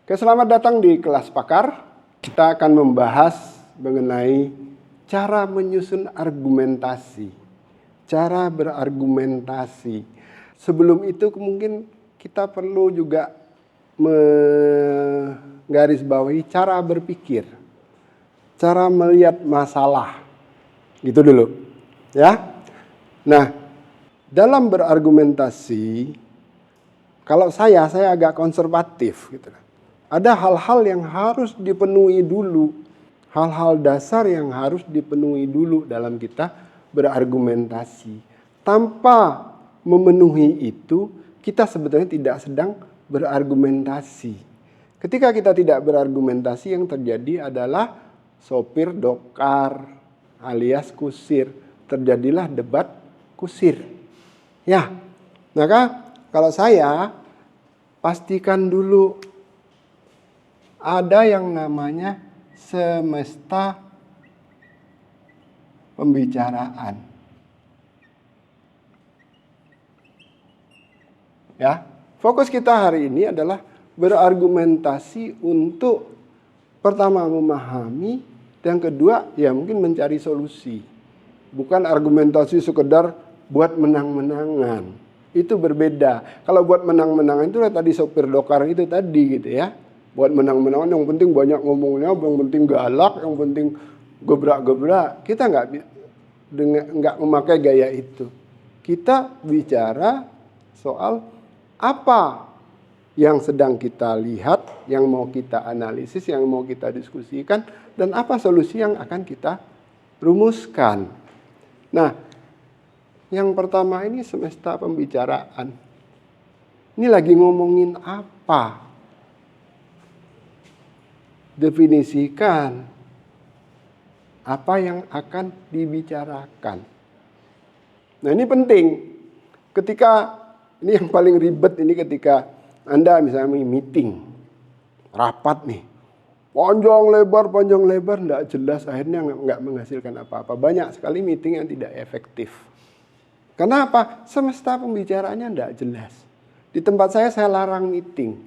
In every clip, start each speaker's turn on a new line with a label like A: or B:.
A: Oke, selamat datang di kelas pakar. Kita akan membahas mengenai cara menyusun argumentasi, cara berargumentasi. Sebelum itu mungkin kita perlu juga menggarisbawahi cara berpikir, cara melihat masalah. Gitu dulu, ya. Nah, dalam berargumentasi, kalau saya agak konservatif gitu. Ada hal-hal yang harus dipenuhi dulu. Hal-hal dasar yang harus dipenuhi dulu dalam kita berargumentasi. Tanpa memenuhi itu, kita sebetulnya tidak sedang berargumentasi. Ketika kita tidak berargumentasi, yang terjadi adalah sopir dokar alias kusir. Terjadilah debat kusir. Ya, maka kalau saya pastikan dulu ada yang namanya semesta pembicaraan. Ya, fokus kita hari ini adalah berargumentasi untuk pertama memahami, dan kedua ya mungkin mencari solusi. Bukan argumentasi sekedar buat menang-menangan. Itu berbeda. Kalau buat menang-menangan itu tadi sopir dokar itu tadi gitu ya. Buat menang-menangan yang penting banyak ngomongnya, yang penting galak, yang penting gebrak-gebrak. Kita nggak memakai gaya itu. Kita bicara soal apa yang sedang kita lihat, yang mau kita analisis, yang mau kita diskusikan, dan apa solusi yang akan kita rumuskan. Nah, yang pertama ini semesta pembicaraan. Ini lagi ngomongin apa? Definisikan apa yang akan dibicarakan. Nah, ini penting. Ketika, ini yang paling ribet ini ketika Anda misalnya meeting, rapat nih. Panjang lebar, enggak jelas, akhirnya enggak menghasilkan apa-apa. Banyak sekali meeting yang tidak efektif. Kenapa? Semesta pembicaraannya enggak jelas. Di tempat saya larang meeting.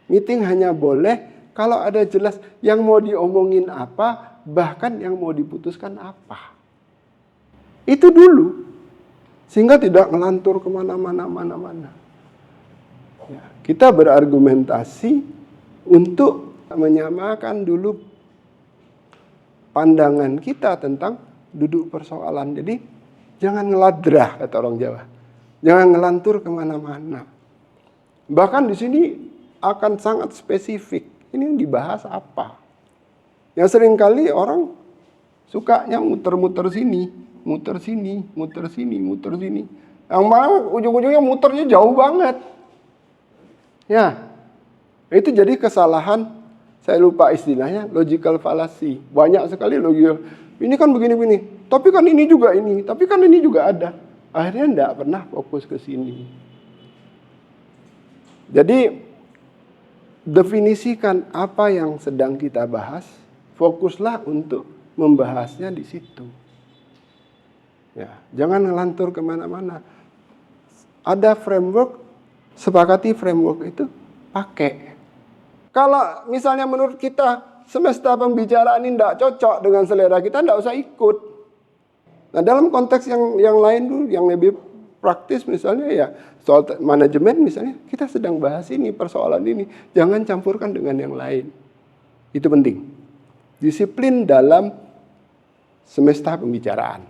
A: Meeting hanya boleh kalau ada jelas yang mau diomongin apa, bahkan yang mau diputuskan apa. Itu dulu. Sehingga tidak ngelantur kemana-mana. Ya, kita berargumentasi untuk menyamakan dulu pandangan kita tentang duduk persoalan. Jadi jangan ngeladrah, kata orang Jawa. Jangan ngelantur kemana-mana. Bahkan di sini akan sangat spesifik. Ini yang dibahas apa? Yang seringkali orang sukanya muter-muter sini, muter sini. Yang malah ujung-ujungnya muternya jauh banget. Ya, itu jadi kesalahan. Saya lupa istilahnya, logical fallacy. Banyak sekali logical. Ini kan begini-begini, tapi kan ini juga ini, tapi kan ini juga ada. Akhirnya enggak pernah fokus ke sini. Jadi definisikan apa yang sedang kita bahas, fokuslah untuk membahasnya di situ. Ya, jangan ngelantur kemana-mana. Ada framework, sepakati framework itu pakai. Kalau misalnya menurut kita semesta pembicaraan ini tidak cocok dengan selera kita, tidak usah ikut. Nah, dalam konteks yang lain dulu, yang lebih praktis misalnya ya soal manajemen misalnya, kita sedang bahas ini, persoalan ini. Jangan campurkan dengan yang lain. Itu penting. Disiplin dalam semesta pembicaraan.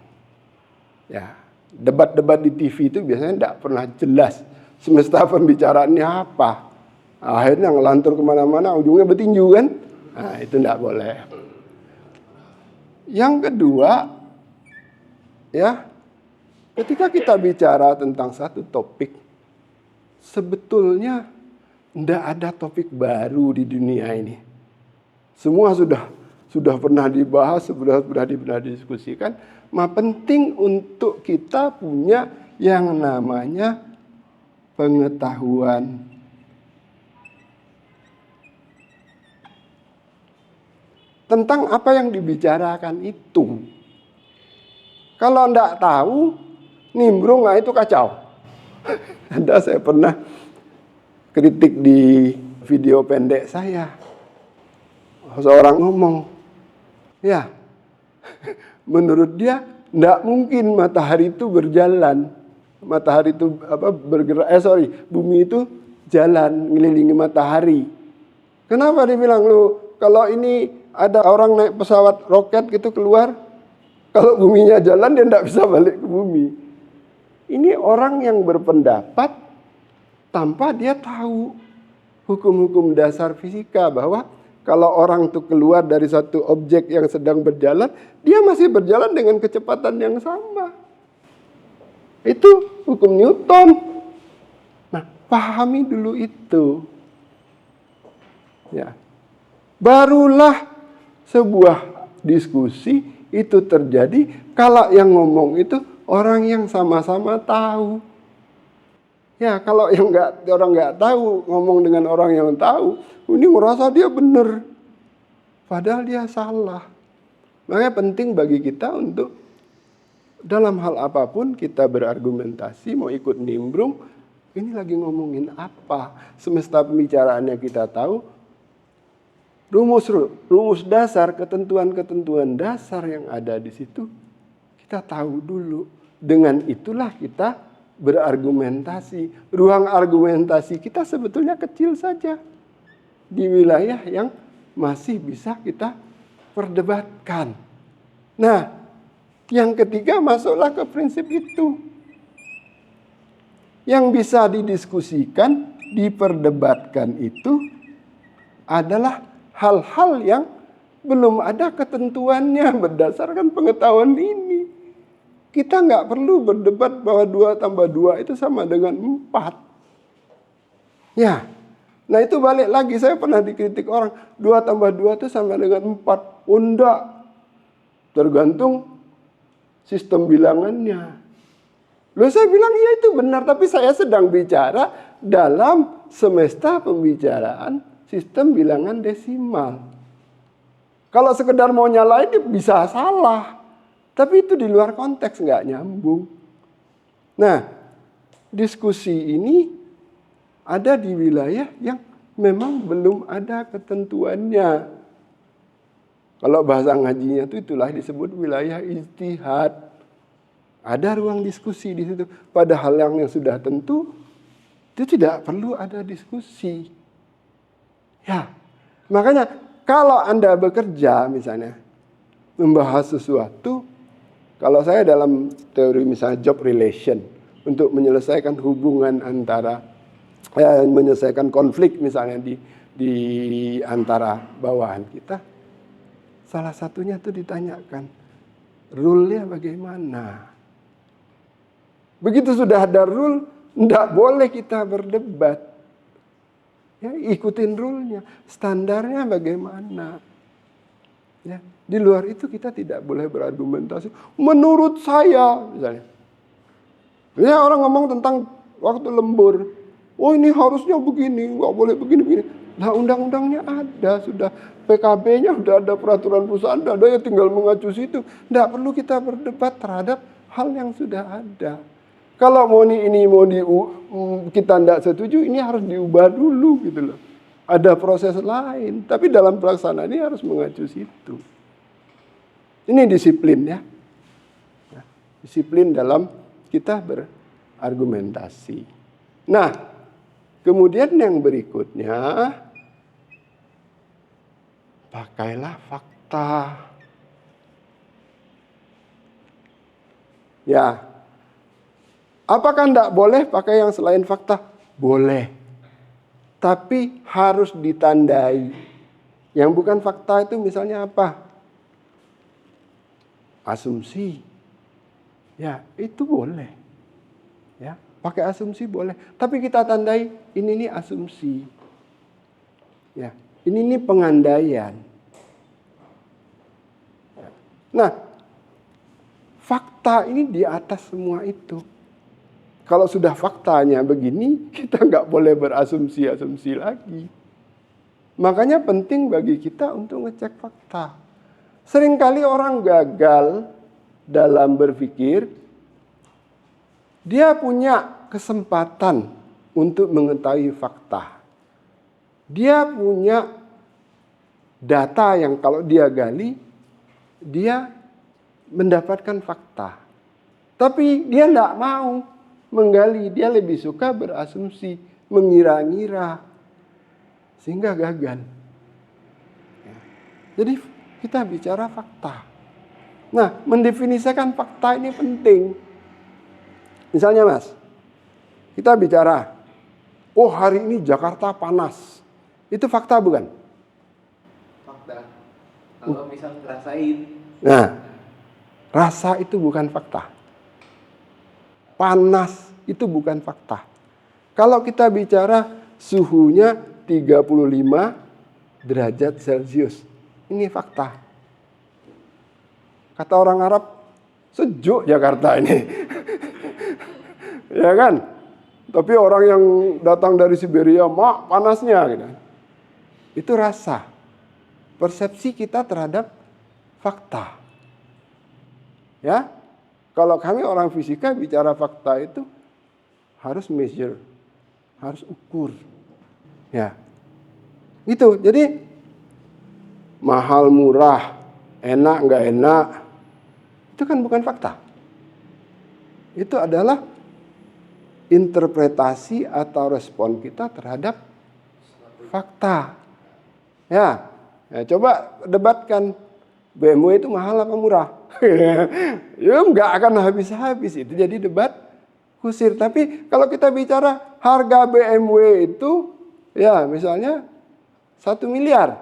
A: Ya, debat-debat di TV itu biasanya tidak pernah jelas semesta pembicaraannya apa. Akhirnya ngelantur kemana-mana, ujungnya bertinju kan. Nah, itu tidak boleh. Yang kedua, ya, ketika kita bicara tentang satu topik, sebetulnya tidak ada topik baru di dunia ini. Semua sudah pernah dibahas, sudah pernah didiskusikan. Penting untuk kita punya yang namanya pengetahuan. Tentang apa yang dibicarakan itu. Kalau tidak tahu, nimbrung, nah itu kacau. Ada saya pernah kritik di video pendek saya. Seorang ngomong, ya, menurut dia tidak mungkin matahari itu berjalan. Matahari itu bergerak, bumi itu jalan ngelilingi matahari. Kenapa dia bilang, kalau ini ada orang naik pesawat roket gitu keluar, kalau buminya jalan dia tidak bisa balik ke bumi. Ini orang yang berpendapat tanpa dia tahu hukum-hukum dasar fisika bahwa kalau orang itu keluar dari satu objek yang sedang berjalan, dia masih berjalan dengan kecepatan yang sama. Itu hukum Newton. Nah, pahami dulu itu. Ya. Barulah sebuah diskusi itu terjadi kalau yang ngomong itu orang yang sama-sama tahu. Ya, kalau yang orang nggak tahu ngomong dengan orang yang tahu, ini merasa dia benar, padahal dia salah. Makanya penting bagi kita untuk dalam hal apapun kita berargumentasi, mau ikut nimbrung, ini lagi ngomongin apa? Semesta pembicaraannya kita tahu, rumus dasar, ketentuan-ketentuan dasar yang ada di situ kita tahu dulu. Dengan itulah kita berargumentasi. Ruang argumentasi kita sebetulnya kecil saja di wilayah yang masih bisa kita perdebatkan. Nah, yang ketiga masuklah ke prinsip itu. Yang bisa didiskusikan, diperdebatkan itu adalah hal-hal yang belum ada ketentuannya berdasarkan pengetahuan ini. Kita nggak perlu berdebat bahwa 2 tambah 2 itu sama dengan 4. Ya, nah itu balik lagi, saya pernah dikritik orang, 2 tambah 2 itu sama dengan 4. Oh enggak, tergantung sistem bilangannya. Loh saya bilang iya itu benar, tapi saya sedang bicara dalam semesta pembicaraan sistem bilangan desimal. Kalau sekedar mau nyalain bisa salah, tapi itu di luar konteks, nggak nyambung. Nah, diskusi ini ada di wilayah yang memang belum ada ketentuannya. Kalau bahasa ngajinya itu itulah disebut wilayah ijtihad. Ada ruang diskusi di situ. Padahal yang sudah tentu itu tidak perlu ada diskusi. Ya, makanya kalau Anda bekerja misalnya membahas sesuatu, kalau saya dalam teori misalnya job relation untuk menyelesaikan hubungan antara menyelesaikan konflik misalnya di antara bawahan kita, salah satunya itu ditanyakan rule-nya bagaimana. Begitu sudah ada rule, tidak boleh kita berdebat. Ya, ikutin rule-nya, standarnya bagaimana. Ya, di luar itu kita tidak boleh berargumentasi. Menurut saya, misalnya. Ya, orang ngomong tentang waktu lembur. Oh ini harusnya begini, nggak boleh begini-begini. Nah undang-undangnya ada, sudah PKB-nya sudah ada, peraturan perusahaan sudah ada, ya tinggal mengacu situ. Tidak perlu kita berdebat terhadap hal yang sudah ada. Kalau kita tidak setuju, ini harus diubah dulu gitu loh. Ada proses lain, tapi dalam pelaksanaan ini harus mengacu situ. Ini disiplin ya. Disiplin dalam kita berargumentasi. Nah, kemudian yang berikutnya, pakailah fakta. Ya, apakah tidak boleh pakai yang selain fakta? Boleh. Tapi harus ditandai. Yang bukan fakta itu misalnya apa? Asumsi. Ya, itu boleh. Ya, pakai asumsi boleh. Tapi kita tandai ini asumsi. Ya, ini pengandaian. Nah, fakta ini di atas semua itu. Kalau sudah faktanya begini, kita nggak boleh berasumsi-asumsi lagi. Makanya penting bagi kita untuk ngecek fakta. Seringkali orang gagal dalam berpikir, dia punya kesempatan untuk mengetahui fakta. Dia punya data yang kalau dia gali, dia mendapatkan fakta. Tapi dia tidak mau menggali, dia lebih suka berasumsi, mengira-ngira, sehingga gagal. Jadi kita bicara fakta. Nah, mendefinisikan fakta ini penting. Misalnya Mas, kita bicara, oh hari ini Jakarta panas. Itu fakta bukan?
B: Fakta. Kalau misal ngerasain.
A: Nah, rasa itu bukan fakta. Panas itu bukan fakta. Kalau kita bicara suhunya 35 derajat Celcius, ini fakta. Kata orang Arab, sejuk Jakarta ini. Ya kan? Tapi orang yang datang dari Siberia, mak panasnya. Gitu. Itu rasa. Persepsi kita terhadap fakta. Ya, kalau kami orang fisika bicara fakta itu harus measure, harus ukur. Ya, itu. Jadi mahal murah, enak nggak enak, itu kan bukan fakta. Itu adalah interpretasi atau respon kita terhadap fakta. Ya, coba debatkan BMW itu mahal apa murah? Ya nggak akan habis-habis, itu jadi debat kusir. Tapi kalau kita bicara harga BMW itu, ya misalnya 1 miliar,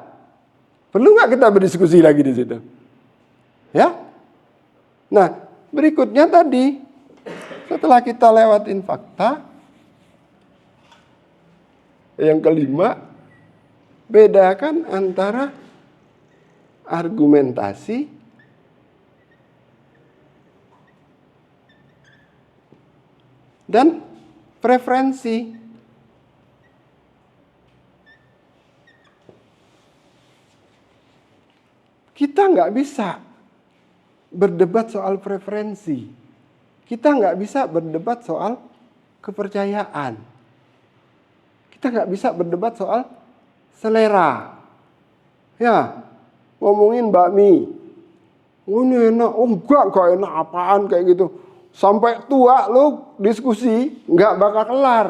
A: perlu nggak kita berdiskusi lagi di situ? Ya, nah berikutnya tadi setelah kita lewatin fakta, yang kelima, bedakan antara argumentasi dan preferensi. Kita nggak bisa berdebat soal preferensi. Kita nggak bisa berdebat soal kepercayaan. Kita nggak bisa berdebat soal selera. Ya, ngomongin bakmi. Oh ini enak, oh enggak enak apaan kayak gitu. Sampai tua lu diskusi nggak bakal kelar.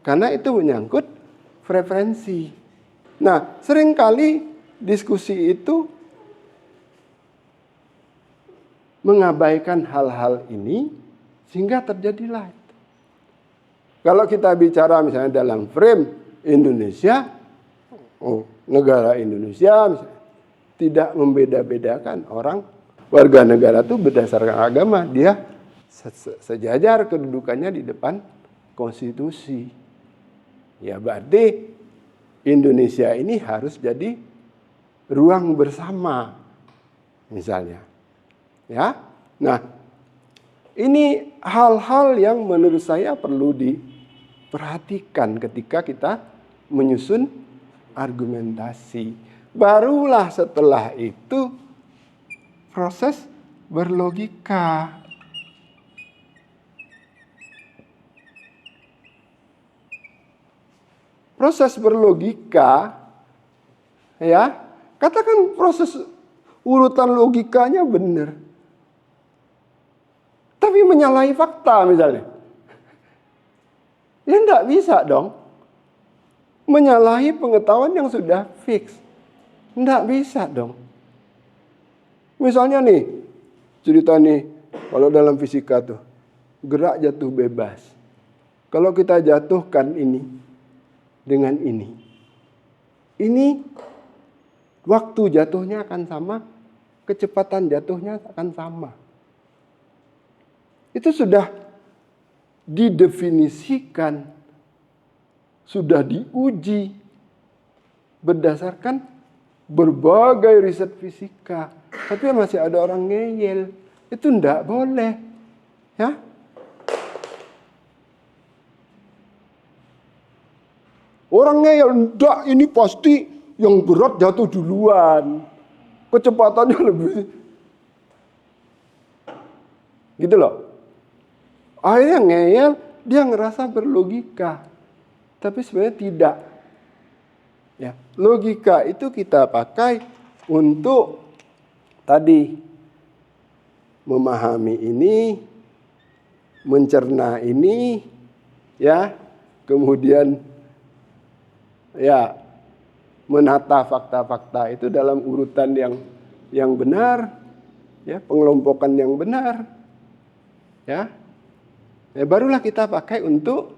A: Karena itu menyangkut preferensi. Nah, seringkali diskusi itu mengabaikan hal-hal ini sehingga terjadilah itu. Kalau kita bicara misalnya dalam frame Indonesia, negara Indonesia misalnya, tidak membeda-bedakan orang warga negara itu berdasarkan agama, dia sejajar kedudukannya di depan konstitusi. Ya berarti Indonesia ini harus jadi ruang bersama misalnya. Ya. Nah, ini hal-hal yang menurut saya perlu diperhatikan ketika kita menyusun argumentasi. Barulah setelah itu proses berlogika. Proses berlogika, ya, katakan proses urutan logikanya benar. Tapi menyalahi fakta misalnya. Ya enggak bisa dong. Menyalahi pengetahuan yang sudah fix. Enggak bisa dong. Misalnya nih, cerita nih, kalau dalam fisika tuh, gerak jatuh bebas. Kalau kita jatuhkan ini dengan ini waktu jatuhnya akan sama, kecepatan jatuhnya akan sama. Itu sudah didefinisikan, sudah diuji berdasarkan berbagai riset fisika. Tapi masih ada orang ngeyel. Itu enggak boleh. Ya. Orang ngeyel, enggak, ini pasti yang berat jatuh duluan. Kecepatannya lebih. Gitu loh. Akhirnya ngeyel, dia ngerasa berlogika. Tapi sebenarnya tidak. Ya, logika itu kita pakai untuk tadi memahami ini, mencerna ini, ya, kemudian ya menata fakta-fakta itu dalam urutan yang benar, ya, pengelompokan yang benar, ya. Barulah kita pakai untuk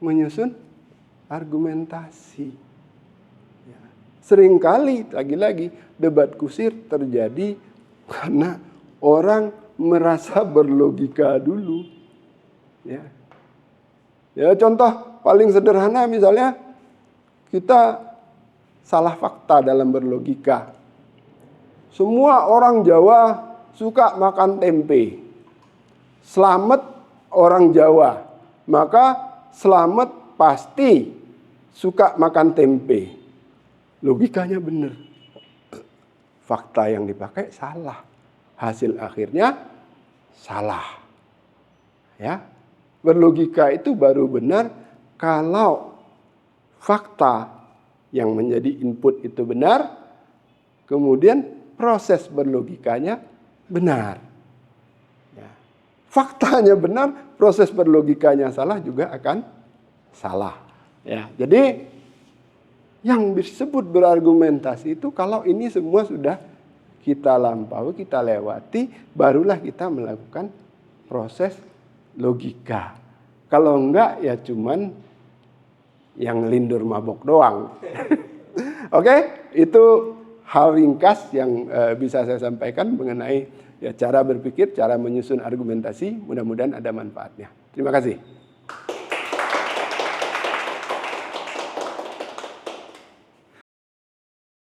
A: menyusun argumentasi. Ya. Seringkali lagi-lagi debat kusir terjadi karena orang merasa berlogika dulu. Ya. Ya, contoh paling sederhana misalnya kita salah fakta dalam berlogika. Semua orang Jawa suka makan tempe. Slamet orang Jawa, maka Slamet pasti suka makan tempe. Logikanya benar. Fakta yang dipakai salah. Hasil akhirnya salah. Ya. Berlogika itu baru benar kalau fakta yang menjadi input itu benar, kemudian proses berlogikanya benar. Ya. Faktanya benar, proses berlogikanya salah juga akan salah. Ya. Jadi yang disebut berargumentasi itu kalau ini semua sudah kita lampaui, kita lewati, barulah kita melakukan proses logika. Kalau enggak ya cuman yang lindur mabok doang. Oke, itu hal ringkas yang bisa saya sampaikan mengenai ya, cara berpikir, cara menyusun argumentasi. Mudah-mudahan ada manfaatnya. Terima kasih.